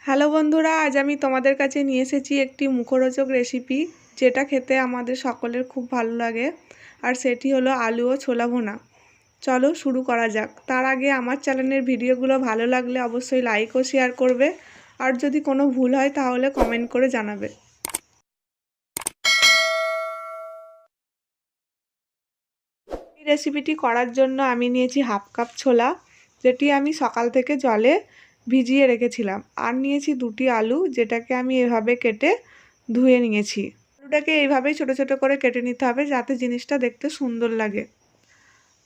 Hello বন্ধুরা, আজ আমি তোমাদের কাছে নিয়ে এসেছি একটি মুখরোচক রেসিপি যেটা খেতে আমাদের সকলের খুব ভালো লাগে। আর সেটি হলো আলু ও ছোলা ভুনা। চলো শুরু করা যাক। তার আগে আমার চ্যানেলের ভিডিওগুলো ভালো লাগলে অবশ্যই লাইক ও শেয়ার করবে, আর যদি কোনো ভুল হয় তাহলে কমেন্ট করে জানাবে। এই রেসিপিটি করার জন্য আমি নিয়েছি হাফ কাপ ছোলা, যেটি আমি সকাল থেকে জলে ভিজিয়ে রেখেছিলাম। আর নিয়েছি দুটি আলু, যেটাকে আমি এভাবে কেটে ধুয়ে নিয়েছি। আলুটাকে এইভাবেই ছোট ছোট করে কেটে নিতে হবে যাতে জিনিসটা দেখতে সুন্দর লাগে।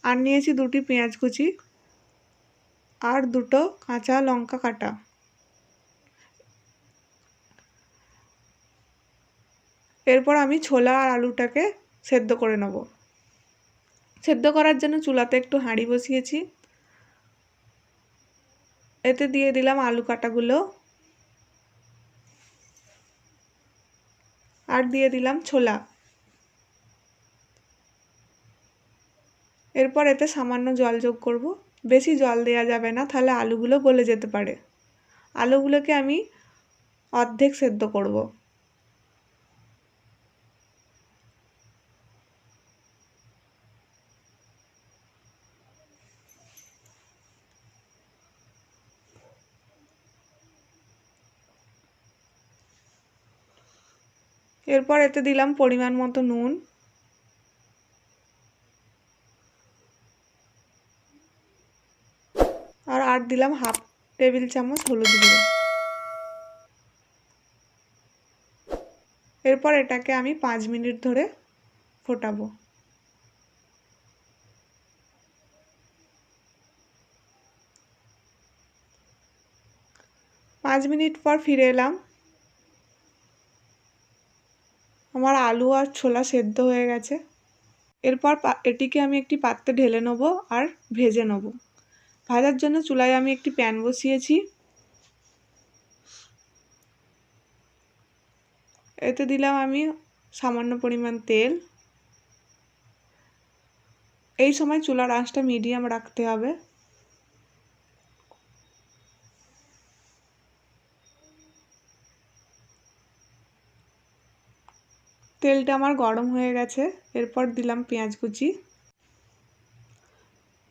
আর নিয়েছি দুটি পেঁয়াজ কুচি আর দুটো কাঁচা লঙ্কা কাটা। এরপর আমি ছোলা আর আলুটাকে সেদ্ধ করে নেব। সেদ্ধ করার জন্য চুলাতে একটু হাঁড়ি বসিয়েছি। এতে দিয়ে দিলাম আলু কাটাগুলো আর দিয়ে দিলাম ছোলা। এরপর এতে সামান্য জল যোগ করব। বেশি জল দেওয়া যাবে না, তাহলে আলুগুলো গলে যেতে পারে। আলুগুলোকে আমি অর্ধেক সেদ্ধ করব। এরপর এতে দিলাম পরিমাণ মতো নুন আর দিলাম হাফ টেবিল চামচ হলুদ গুঁড়ো। এরপর এটাকে আমি 5 মিনিট ধরে ফোটাবো। 5 মিনিট পর ফিরে এলাম। আমার আলু আর ছোলা সেদ্ধ হয়ে গেছে। এরপর এটিকে আমি একটি পাত্রে ঢেলে নেব আর ভেজে নেব। ভাজার জন্য চুলায় আমি একটি প্যান বসিয়েছি। এতে দিলাম আমি সামান্য পরিমাণ তেল। এই সময় চুলার আঁচটা মিডিয়াম রাখতে হবে। তেলটা আমার গরম হয়ে গেছে। এরপর দিলাম পেঁয়াজ কুচি।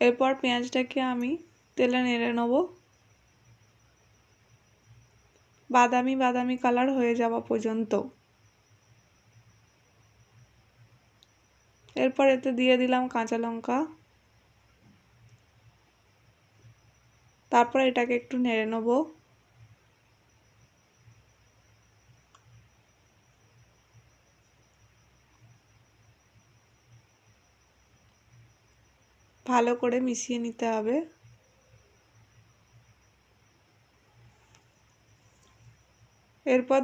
এরপর পেঁয়াজটাকে আমি তেলে নেড়ে নেব বাদামি বাদামি কালার হয়ে যাওয়া পর্যন্ত। এরপর এতে দিয়ে দিলাম কাঁচা লঙ্কা। তারপর এটাকে একটু নেড়ে নেব। ভালো করে মিশিয়ে নিতে হবে। এরপর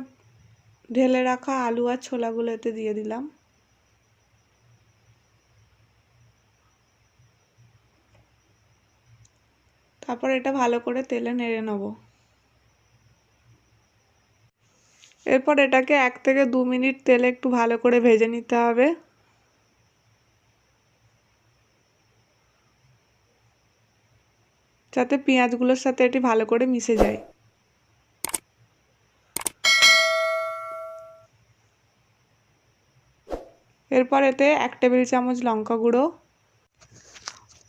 ঢেলে রাখা আলু আর ছোলাগুলো এতে দিয়ে দিলাম। তারপর এটা ভালো করে তেলে নেড়ে নেব। এরপর এটাকে 1 থেকে 2 মিনিট তেলে একটু ভালো করে ভেজে নিতে হবে। যাতে পেঁয়াজগুলোর সাথে এটি ভালো করে মিশে যায়। এরপর এতে 1 টেবিল চামচ লঙ্কা গুঁড়ো,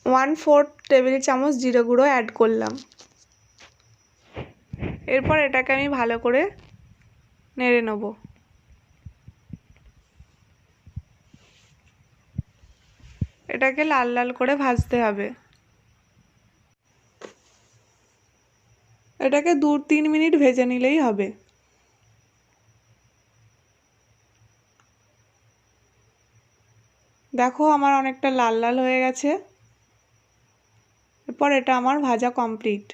1/4 টেবিল চামচ জিরে গুঁড়ো অ্যাড করলাম। এরপর এটাকে আমি ভালো করে নেড়ে নেব। এটাকে লাল লাল করে ভাজতে হবে। এটাকে 2-3 মিনিট ভেজে নিলেই হবে। দেখো আমার অনেকটা লাল লাল হয়ে গেছে। এরপর এটা আমার ভাজা কমপ্লিট।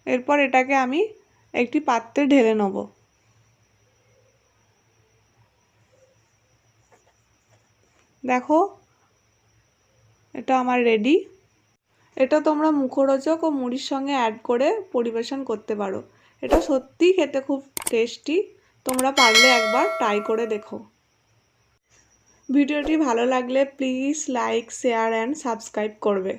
এরপর এটাকে আমি একটি পাত্রে ঢেলে নেব। দেখো এটা আমার রেডি। এটা তোমরা মুখরোচক ও মুড়ির সঙ্গে অ্যাড করে পরিবেশন করতে পারো। এটা সত্যিই খেতে খুব টেস্টি। তোমরা পারলে একবার ট্রাই করে দেখো। ভিডিওটি ভালো লাগলে please like share and subscribe করবে।